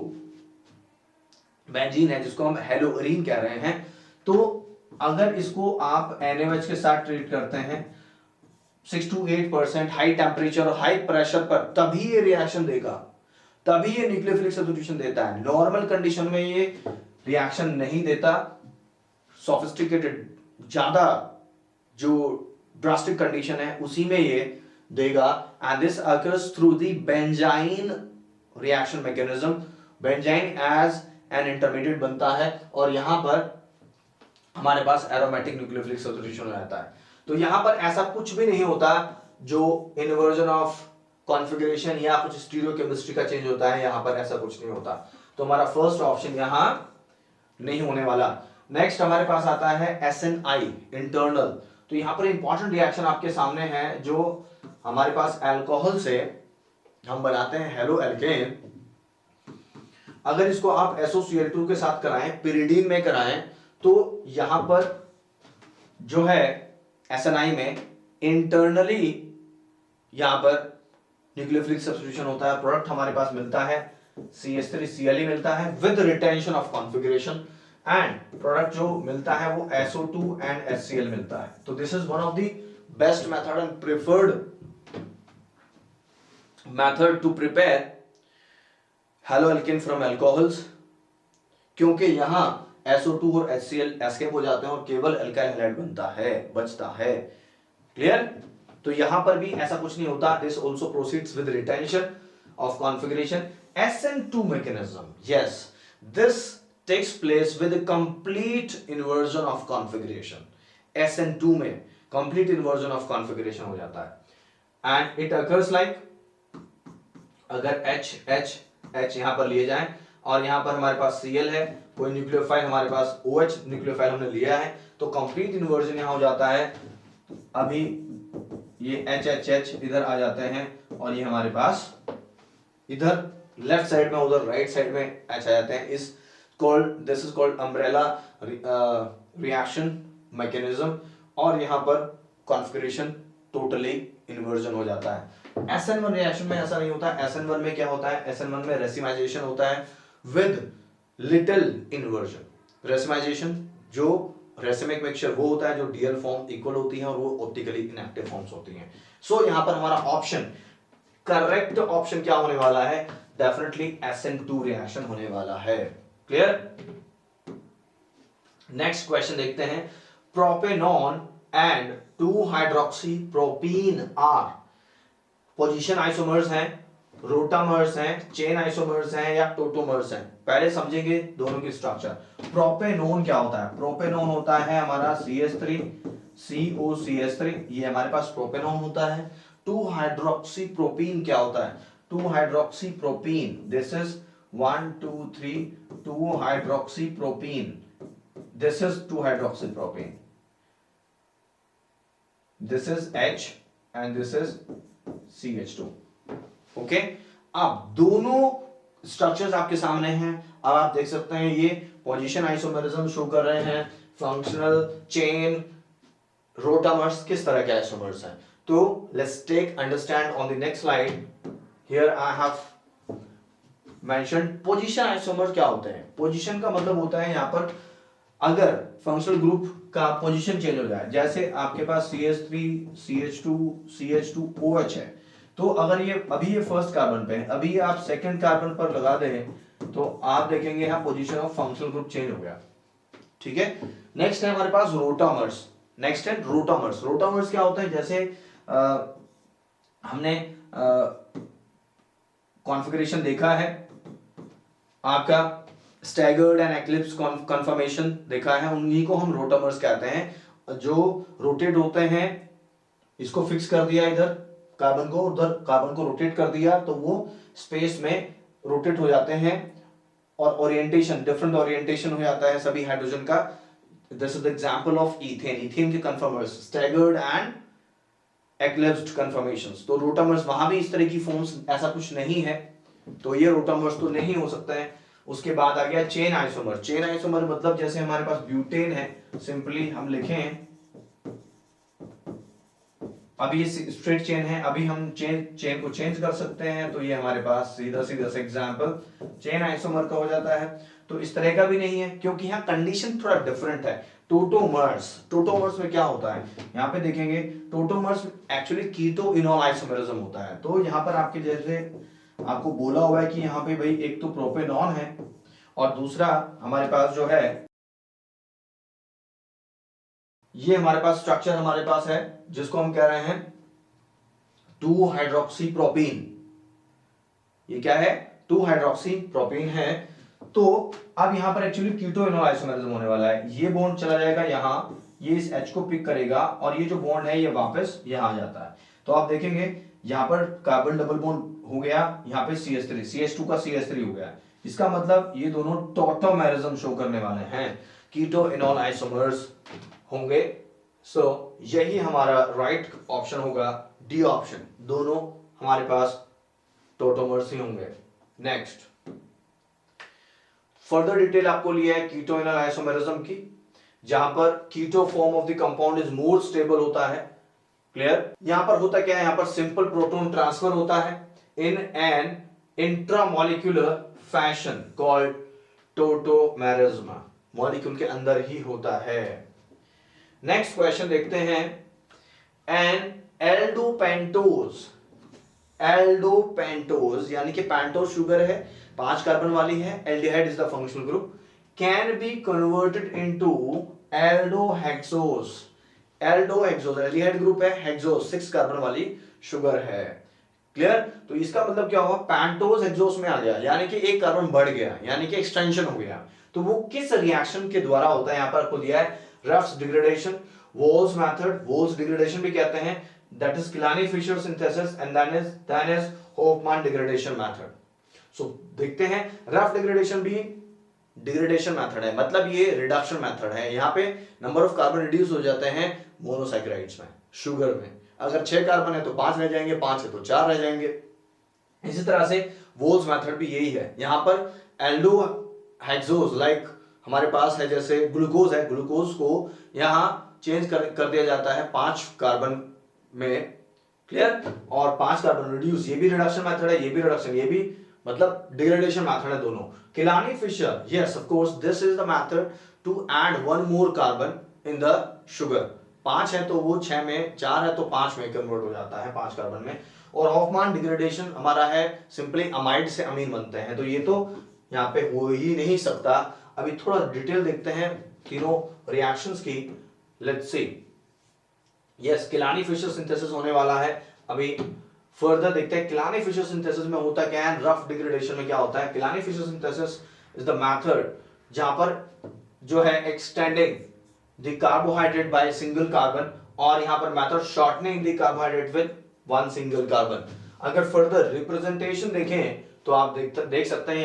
[SPEAKER 1] बेंजीन है जिसको हम हेलोअरीन कह रहे हैं, तो अगर इसको आप NaOH के साथ ट्रीट करते हैं 6 to 8% हाई टेम्परेचर और हाई प्रेशर पर, तभी ये रिएक्शन देगा, तभी ये न्यूक्लियोफिलिक सब्स्टिट्यूशन देता है। नॉर्मल कंडीशन में ये रिएक्शन नहीं देता। सोफिस्टिकेटेड ज्यादा जो ड्रास्टिक कंडीशन है उसी में ये देगा। And this occurs through the benzyne reaction mechanism. Benzyne as an intermediate बनता है और यहां पर हमारे पास एरोमेटिक न्यूक्लियोफिलिक सब्स्टिट्यूशन हो जाता है। तो यहां पर ऐसा कुछ भी नहीं होता जो इन्वर्जन ऑफ कॉन्फ़िगरेशन या कुछ स्टीरियोकेमिस्ट्री का चेंज होता है, यहां पर ऐसा कुछ नहीं होता। तो हमारा फर्स्ट ऑप्शन यहां नहीं होने वाला। नेक्स्ट हमारे पास आता है SNI इंटरनल। तो यहां पर इंपॉर्टेंट रिएक्शन आपके सामने है, जो हमारे पास अल्कोहल से हम बनाते हैं हेलो एल्केन। अगर इसको आप SOCl2 के साथ कराएं, पिरिडीन में कराएं, तो यहां पर जो है SNI में इंटरनली यहां पर न्यूक्लियोफिलिक सब्स्टिट्यूशन होता है, प्रोडक्ट हमारे पास मिलता है CH3Cl मिलता है with retention of configuration, and product जो मिलता है वो SO2 एंड HCl मिलता है। तो this is one of the best method and preferred method to prepare halo alkane from alcohols, क्योंकि यहां SO2 और HCl एस्केप हो जाते हैं और केवल अल्काइल हैलाइड बनता है, बचता है। क्लियर? तो यहां पर भी ऐसा कुछ नहीं होता। This also proceeds with retention of configuration. SN2 mechanism, yes, this takes place with a complete inversion of configuration। SN2 में complete inversion of configuration हो जाता है and it occurs like, अगर H यहां पर लिए जाएं और यहां पर हमारे पास Cl है, कोई न्यूक्लियोफाइल हमारे पास OH न्यूक्लियोफाइल हमने लिया है, तो कंप्लीट इन्वर्जन यहां हो जाता है। अभी ये HH इधर आ जाते हैं और ये हमारे पास इधर लेफ्ट साइड में, उधर राइट साइड में H आ जाते हैं। This is called umbrella reaction mechanism, और यहां पर कॉन्फ़िगरेशन टोटली इन्वर्जन हो जाता है। SN1 रिएक्शन में ऐसा नहीं होता। SN1 में क्या होता है? SN1 में रेसिमाइजेशन होता है विद लिटिल इन्वर्जन। रेसिमाइजेशन जो रेसिमिक मिक्सचर वो होता है जो डीएल फॉर्म इक्वल होती है और वो ऑप्टिकली इनएक्टिव फॉर्म्स होती हैं। सो यहां पर हमारा ऑप्शन, करेक्ट ऑप्शन क्या होने वाला है? डेफिनेटली SN2 रिएक्शन होने वाला है। क्लियर? नेक्स्ट क्वेश्चन देखते हैं। Propanone and two hydroxypropene are position isomers हैं, रोटामर्स हैं, चेन आइसोमर्स हैं या टोटोमर्स हैं? पहले समझेंगे दोनों की स्ट्रक्चर। प्रोपेनॉन क्या होता है? प्रोपेनॉन होता है हमारा CH3 COCH3, ये हमारे पास प्रोपेनॉन होता है। 2-हाइड्रोक्सीप्रोपीन क्या होता है? Two hydroxypropene, this is 1 2 3 two hydroxypropene, this is two hydroxypropene, this is H and this is CH2। Okay, अब दोनों स्ट्रक्चर्स आपके सामने हैं। अब आप देख सकते हैं ये पोजीशन आइसोमरिज्म शो कर रहे हैं, फंक्शनल, चेन, रोटामर्स किस तरह के आइसोमर्स हैं। तो let's take understand on the next slide. Here I have mentioned position isomer क्या होते हैं। पोजीशन का मतलब होता है यहां पर अगर फंक्शनल ग्रुप का पोजीशन चेंज हो जाए, जैसे आपके पास CH3 CH2 CH2OH है, तो अगर ये अभी ये फर्स्ट कार्बन पे है, अभी आप सेकंड कार्बन पर लगा दें तो आप देखेंगे यहाँ position of functional group change हो गया। ठीक है, नेक्स्ट है हमारे पास रोटामर्स। नेक्स्ट है रोटामर्स। रोटामर्स क्या होता है, जैसे हमने कॉन्फ़िगरेशन देखा है, आपका स्टैगर्ड एंड एक्लिप्स कन्फर्मेशन देखा है, उन्हीं को हम रोटामर्स कहते हैं। जो रोटेट होते हैं, इसको फिक्स कर दिया इधर कार्बन को, उधर कार्बन को रोटेट कर दिया, तो वो स्पेस में रोटेट हो जाते हैं और ओरिएंटेशन, डिफरेंट ओरिएंटेशन हो जाता है सभी हाइड्रोजन का। This is the example of ethane. Ethane के कन्फर्मर्स स्टैगर्ड एंड एक्लिप्स्ड कन्फर्मेशंस। तो रोटामर्स वहां भी इस तरह की फॉर्म्स ऐसा कुछ नहीं है, तो ये रोटामर्स तो नहीं हो सकता है। उसके बाद आ गया चेन आइसोमर। चेन आइसोमर मतलब जैसे हमारे पास ब्यूटेन है, सिंपली हम लिखें, अभी ये स्ट्रेट चेन है, अभी हम चेन को चेंज कर सकते हैं, तो ये हमारे पास सीधा सीधा से एग्जांपल चेन आइसोमर का हो जाता है। तो इस तरह का भी नहीं है, क्योंकि यहाँ कंडीशन थोड़ा डिफरेंट है। टोटोमर्स, टोटोमर्स में क्या होता है, यहाँ पे देखेंगे tautomers actually keto enol isomerism होता है। तो यहाँ पर आपके जैसे आपको बोला हुआ है कि यहाँ पे भाई एक तो प्रोपेनॉन है और दूसरा हमारे पास जो है ये हमारे पास स्ट्रक्चर हमारे पास है जिसको हम कह रहे हैं 2 हाइड्रोक्सी प्रोपीन। ये क्या है, 2 हाइड्रोक्सी प्रोपीन है। तो अब यहां पर एक्चुअली कीटो इनोल आइसोमेरिज्म होने वाला है। ये बॉन्ड चला जाएगा यहां, ये इस H को पिक करेगा और ये जो बॉन्ड है ये वापस यहां आ जाता है। तो आप देखेंगे यहां पर कार्बन डबल बॉन्ड हो गया, यहां पे CH3 CH2 का CH3 हो गया। इसका मतलब ये दोनों टॉटोमेरिज्म शो करने वाले हैं, कीटो इनोल आइसोमर्स होंगे। सो यही हमारा राइट ऑप्शन होगा, डी ऑप्शन। दोनों हमारे पास टोटोमर्स ही होंगे। नेक्स्ट फर्दर डिटेल आपको लिया है कीटो इनोल आइसोमेरिज्म की, जहां पर keto form of the compound is more stable होता है। क्लियर, यहां पर होता क्या है, यहां पर सिंपल प्रोटॉन ट्रांसफर होता है in an intramolecular fashion called tautomerism. Molecule के अंदर ही होता है। नेक्स्ट क्वेश्चन देखते हैं, एन एल्डोपेंटोज। एल्डोपेंटोज यानी कि पेंटोज शुगर है, 5 कार्बन वाली है, aldehyde is the functional group, can be converted into aldohexose. Aldohexose aldehyde group है, हेक्सोज 6 कार्बन वाली शुगर है। क्लियर, तो इसका मतलब क्या हुआ, पेंटोज हेक्सोज में आ गया, यानी कि एक कार्बन बढ़ गया, यानी कि एक्सटेंशन हो गया। तो वो किस रिएक्शन के द्वारा होता है, यहां पर आपको दिया है Ruff's degradation, Wohl's method, Wohl's degradation भी कहते हैं, that is Kiliani Fischer synthesis and then is Hofmann degradation method. So देखते हैं, रफ डिग्रेडेशन भी डिग्रेडेशन मेथड है, मतलब ये रिडक्शन मेथड है। यहाँ पे नंबर ऑफ कार्बन रिड्यूस हो जाते हैं मोनोसैकेराइड्स में, शुगर में। अगर 6 कार्बन है तो 5 रह जाएंगे, 5 है तो 4 रह जाएंगे। इसी तरह से वोल्स मेथड भी यही है। यहाँ पर एल्डोहेक्सोज लाइक हमारे पास है, जैसे ग्लूकोज है, ग्लूकोज को यहाँ चेंज कर दिया जाता है 5 कार्बन में। क्लियर, और 5 कार्बन रिड्यूस, ये भी रिडक्शन मेथड है, ये भी रिडक्शन, ये भी मतलब डिग्रेडेशन मेथड है दोनों। Kiliani Fischer, yes of course this is the method to add 1 more carbon in the sugar. 5 है तो वो 6 में, 4 है तो 5 में कन्वर्ट हो जाता है, 5 कार्बन में। और हॉफमैन डिग्रेडेशन हमारा है सिंपली अमाइड से अमीन बनते हैं, तो ये तो यहाँ पे हो ही नहीं सकता। अभी थोड़ा डिटेल देखते हैं तीनों रिएक्शंस की। लेट्स सी, यस किलानी-फिशर सिंथेसिस होने वाला है। अभी फर्दर देखते हैं किलानी-फिशर सिंथेसिस में होता क्या है, रफ डिग्रेडेशन में क्या होता है। Kiliani Fischer synthesis is the method जहां पर जो है extending the carbohydrate by single carbon, और यहां पर method shortening the carbohydrate with 1 single carbon. अगर फर्दर रिप्रेजेंटेशन देखें तो आप देख सकते हैं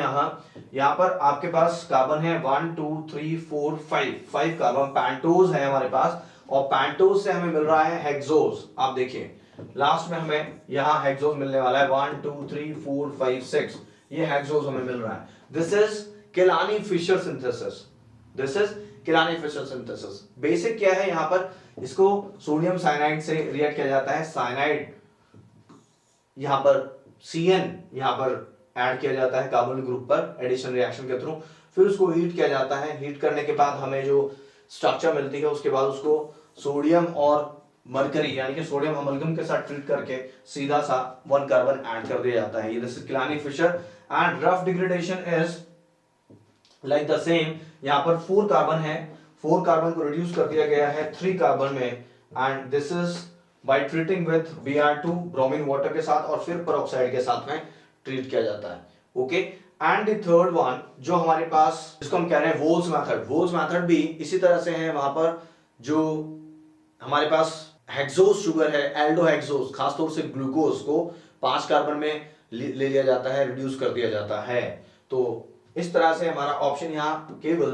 [SPEAKER 1] यहाँ पर आपके पास कार्बन है 1 2 3 4 5 कार्बन पेंटोज है हमारे पास, और पेंटोज से हमें मिल रहा है हेक्सोज। आप देखिए लास्ट में हमें यहाँ हेक्सोज मिलने वाला है 1 2 3 4 5 6, ये हेक्सोज हमें मिल रहा है। This is Kiliani Fischer synthesis, this is Kiliani Fischer synthesis. Basic क्या है, यहाँ पर इसको सोडियम साइनाइड से रिएक्ट किया जाता है, साइनाइड यहाँ पर CN यहाँ पर ऐड किया जाता है कार्बन ग्रुप पर एडिशन रिएक्शन के थ्रू, फिर उसको हीट किया जाता है। हीट करने के बाद हमें जो स्ट्रक्चर मिलती है, उसके बाद उसको सोडियम और मरकरी यानी कि सोडियम अमलगम के साथ ट्रीट करके सीधा सा 1 कार्बन ऐड कर दिया जाता है। ये this is Kiliani Fischer and Ruff degradation is like the same. यहाँ पर 4 कार्बन है, 4 कार्बन को रिड्यूस कर दिया गया है 3 कार्बन में, and this is by treating with Br2 bromine water के साथ और फिर पेरोक्साइड के साथ में ट्रीट किया जाता है। Okay, and the third one जो हमारे पास, जिसको हम कह रहे हैं वोल्स मेथड। वोल्स मेथड भी इसी तरह से है। वहां पर जो हमारे पास हेक्सोस शुगर है, एल्डोहेक्सोस, खासतौर से ग्लूकोज को 5 कार्बन में ले लिया जाता है, रिड्यूस कर दिया जाता है। तो इस तरह से हमारा ऑप्शन यहाँ केवल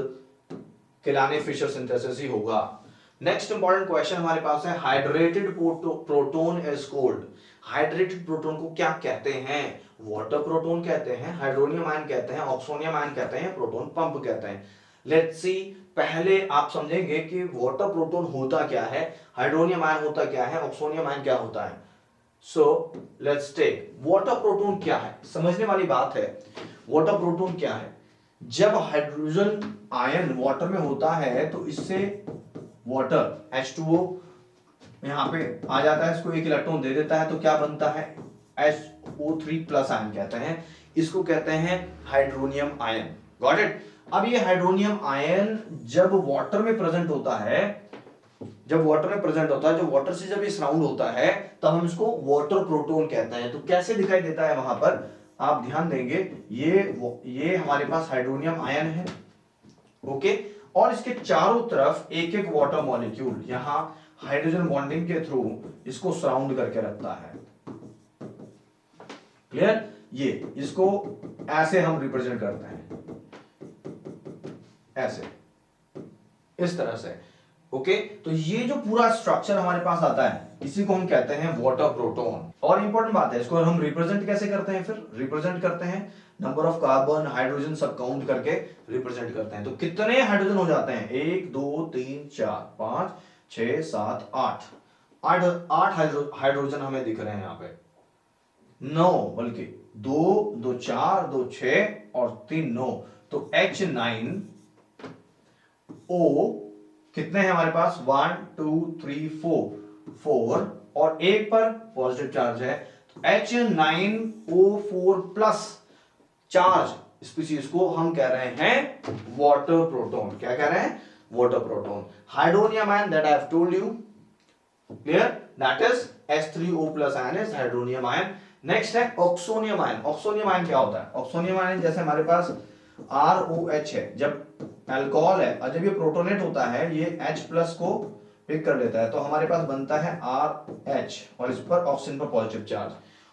[SPEAKER 1] क्लानी-फिशर सिंथेसिस ही होगा। नेक्स्ट इंपॉर्टेंट क्वेश्चन हमारे पास है, hydrated proton is called. Hydrated proton को क्या कहते हैं? वाटर प्रोटोन कहते हैं, हाइड्रोनियम आयन कहते हैं, ऑक्सोनियम आयन कहते हैं, प्रोटोन पंप कहते हैं। लेट्स सी, पहले आप समझेंगे कि वाटर प्रोटोन होता क्या है, हाइड्रोनियम आयन होता क्या है, ऑक्सोनियम आयन क्या होता है। So let's take water proton क्या है। समझने वाली बात है, वाटर प्रोटोन क्या है? जब हाइड्रोजन आयन वाटर में होता है तो इससे वाटर H2O यहां पे आ जाता है, इसको एक इलेक्ट्रॉन दे देता है, तो क्या बनता है? HO3 प्लस आयन कहते हैं, इसको कहते हैं हाइड्रोनियम आयन। Got it? अब ये हाइड्रोनियम आयन जब वाटर में प्रेजेंट होता है, जब वाटर से जब ये सराउंड होता है, तब हम इसको वाटर प्रोटोन कहते हैं। तो कैसे दिखाई देता है वहां पर आप ध्यान देंगे, ये हमारे पास हाइड्रोनियम आयन है, ओके, और इसके चारों तरफ एक एक वाटर मॉलिक्यूल यहां हाइड्रोजन बॉन्डिंग के थ्रू इसको सराउंड करके रखता है। क्लियर? ये इसको ऐसे हम रिप्रेजेंट करते हैं, ऐसे, इस तरह से। ओके, तो ये जो पूरा स्ट्रक्चर हमारे पास आता है, इसी को हम कहते हैं वाटर प्रोटोन। और इंपॉर्टेंट बात है, इसको हम रिप्रेजेंट कैसे करते हैं? फिर रिप्रेजेंट करते हैं नंबर ऑफ कार्बन, हाइड्रोजन सब काउंट करके रिप्रेजेंट करते हैं। तो कितने हाइड्रोजन हो जाते हैं? 1 2 3 4 5 6 7 8 हाइड्रोजन हमें दिख रहे हैं यहाँ पे। 9, बल्कि 2 2 4 2 6 और 3 9, तो H9O कितने हैं हमारे पास? 1 2 3 4 और एक पर पॉजिटिव चार्ज है, तो H9O4 प्लस चार्ज स्पीशीज को हम कह रहे हैं वाटर प्रोटोन। क्या कह रहे हैं? Water proton. Hydronium ion, that I have told you, clear, that is H3O plus ion is hydronium ion. Next है ऑक्सोनियम आयन। ऑक्सोनियम आयन क्या होता है? ऑक्सोनियम आयन जैसे हमारे पास ROH है, जब अल्कोहल है और जब ये प्रोटोनेट होता है, ये H प्लस को पिक कर लेता है, तो हमारे पास बनता है RH और इस पर ऑक्सीजन पर पॉजिटिव चार्ज।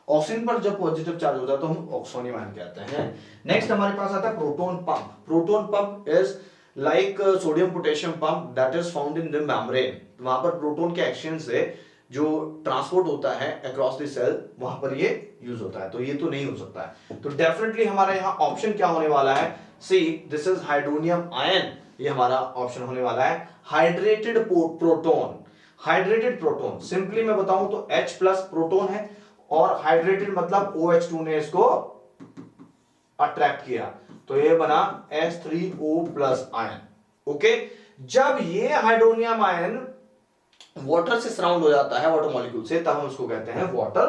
[SPEAKER 1] ऑक्सीजन पर जब पॉजिटिव चार्ज होता है तो हम ऑक्सोनियम आयन कहते हैं। नेक्स्ट हमारे पास आता है proton pump. Proton pump is like sodium potassium pump that is found in the membrane. वहां पर प्रोटोन के एक्सचेंज से जो ट्रांसपोर्ट होता है अक्रॉस द सेल, वहां पर ये यूज होता है। तो ये तो नहीं हो सकता है, तो डेफिनेटली हमारा यहाँ ऑप्शन क्या होने वाला है? सी, दिस इज हाइड्रोनियम आयन, ये हमारा ऑप्शन होने वाला है। Hydrated proton, hydrated proton simply मैं बताऊं तो H प्लस प्रोटोन है, और हाइड्रेटेड मतलब OH2 ने इसको अट्रैक्ट किया, तो ये बना H3O प्लस आयन। ओके, जब ये हाइड्रोनियम आयन वाटर से सराउंड हो जाता है, वाटर मॉलिक्यूल से, तब हम उसको कहते हैं वाटर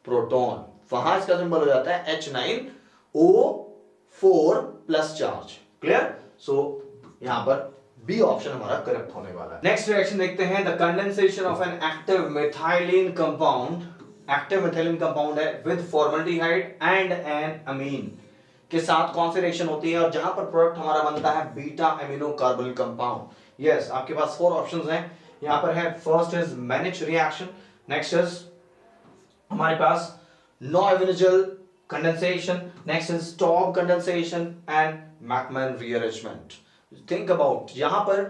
[SPEAKER 1] प्रोटोन। वहां इसका सिंबल हो जाता है H9O4 प्लस चार्ज। क्लियर? सो यहां पर बी ऑप्शन हमारा करेक्ट होने वाला है। नेक्स्ट रिएक्शन देखते हैं, the condensation of an active methylene compound. Active methylene compound है विद फॉर्मल्डिहाइड एंड एन अमीन के साथ कौन सी रिएक्शन होती है, और जहां पर प्रोडक्ट हमारा बनता है beta amino carbonyl compound. Yes, आपके पास 4 ऑप्शंस हैं यहां पर है। First is Mannich reaction, next is हमारे पास Knoevenagel condensation, next is Stobbe condensation and McMann rearrangement. Think about, यहां पर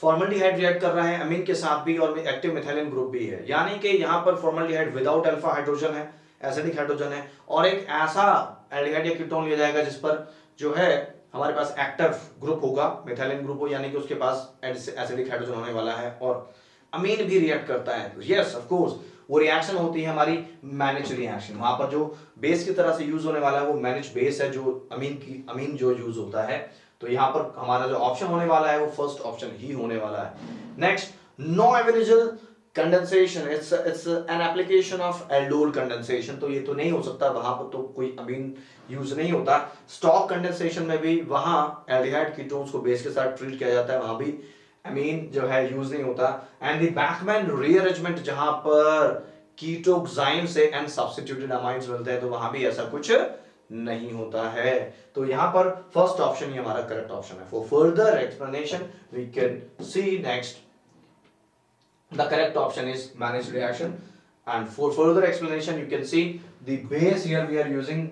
[SPEAKER 1] फॉर्मल्डिहाइड रिएक्ट कर रहा है अमीन के साथ भी, और एक्टिव मिथाइलिन ग्रुप भी है, यानी कि यहां पर फॉर्मल्डिहाइड विदाउट अल्फा हाइड्रोजन है, एसिडिक हाइड्रोजन है, और एक ऐसा एल्डिहाइड या कीटोन लिया जाएगा जिस पर जो है हमारे पास एक्टिव ग्रुप होगा, मिथाइलिन ग्रुप हो, यानी कि उसके पास एसिडिक हाइड्रोजन होने वाला है, और अमीन भी रिएक्ट करता है। यस ऑफ कोर्स, वो रिएक्शन होती है हमारी मैनिच रिएक्शन। वहां पर जो बेस की तरह से यूज होने वाला है वो मैनिच बेस है, जो अमीन जो यूज होता है। तो यहाँ पर हमारा जो ऑप्शन होने वाला है वो फर्स्ट ऑप्शन ही होने वाला है। Next, Knoevenagel condensation, it's an application of aldol condensation, तो ये तो नहीं हो सकता, वहां पर तो कोई अमीन यूज नहीं होता। स्टॉक कंडेंसेशन में भी वहां एल्डिहाइड कीटोन्स को बेस के साथ ट्रीट किया जाता है, वहां भी अमीन जो है यूज नहीं होता। एंड द बैकमैन रीअरेंजमेंट, जहां पर कीटोक्साइम से एंड सब्स्टिट्यूटेड अमाइन्स मिलते हैं, तो वहां भी ऐसा कुछ नहीं होता है। तो यहां पर फर्स्ट ऑप्शन ही हमारा करेक्ट ऑप्शन है। For further explanation we can see next the correct option is managed reaction, and for further explanation you can see the base here we are using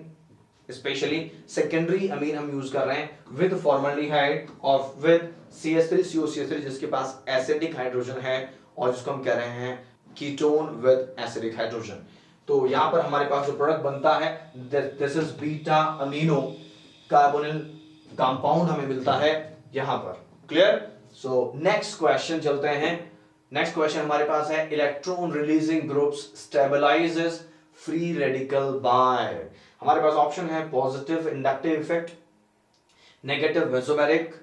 [SPEAKER 1] especially secondary amine हम यूज कर रहे हैं with formaldehyde और with CH3COCH3 जिसके पास एसिडिक हाइड्रोजन है और जिसको हम कह रहे हैं कीटोन with एसिडिक हाइड्रोजन। तो यहाँ पर हमारे पास जो प्रोडक्ट बनता है this is beta amino carbonyl compound हमें मिलता है यहाँ पर। क्लियर? सो नेक्स्ट क्वेश्चन चलते हैं। नेक्स्ट क्वेश्चन हमारे पास है electron releasing groups stabilises free radical by, हमारे पास ऑप्शन है positive inductive effect, negative mesomeric,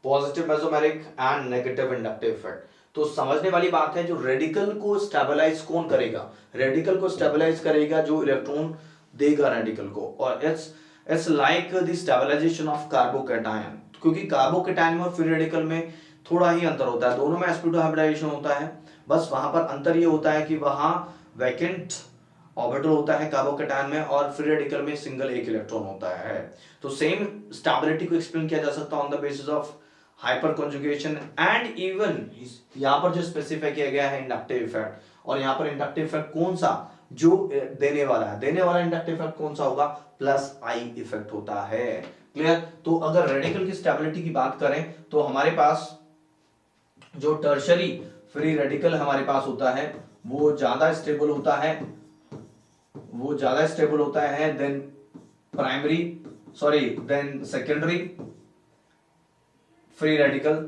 [SPEAKER 1] positive mesomeric and negative inductive effect. तो समझने वाली बात है, जो रेडिकल को स्टेबलाइज कौन करेगा? रेडिकल को स्टेबलाइज करेगा जो इलेक्ट्रॉन देगा रेडिकल को, और it's like the stabilisation of carbocation, क्योंकि कार्बोकैटायन में और फ्री रेडिकल में थोड़ा ही अंतर होता है, दोनों में sp2 हाइब्रिडाइजेशन होता है, बस वहां पर अंतर ये होता है कि वहां वैकेंट ऑर्बिटल होता है कार्बोकैटायन में और फ्री रेडिकल में सिंगल एक इलेक्ट्रॉन होता है। तो सेम स्टेबिलिटी को एक्सप्लेन किया जा सकता है on the basis of hyper conjugation and even यहाँ पर जो स्पेसिफाई किया गया है इंडक्टिव इफेक्ट, और यहाँ पर इंडक्टिव इफेक्ट कौन सा जो देने वाला है, देने वाला इंडक्टिव इफेक्ट कौन सा होगा? प्लस आई इफेक्ट होता है। क्लियर? तो अगर रेडिकल की स्टेबिलिटी की बात करें तो हमारे पास जो टर्शरी फ्री रेडिकल हमारे पास होता है वो ज्यादा स्टेबल होता है, than primary than secondary free radical,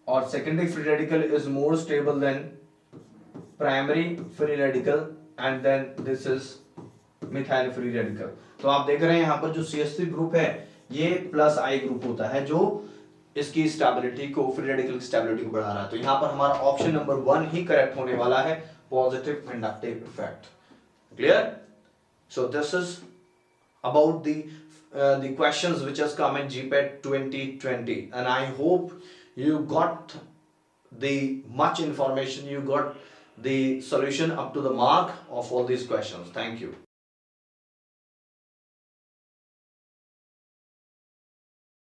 [SPEAKER 1] और secondary free radical is more stable than primary free radical, and then this is methyl free radical. तो आप देख रहे हैं यहाँ पर जो CH3 ग्रुप है ये प्लस आई ग्रुप होता है जो इसकी स्टेबिलिटी को, फ्री रेडिकल की स्टेबिलिटी को बढ़ा रहा है। तो यहाँ पर हमारा ऑप्शन नंबर 1 ही करेक्ट होने वाला है, positive inductive effect. Clear? So this is about the questions which has come in GPAT 2020, and I hope you got the much information, you got the solution up to the mark of all these questions. Thank you.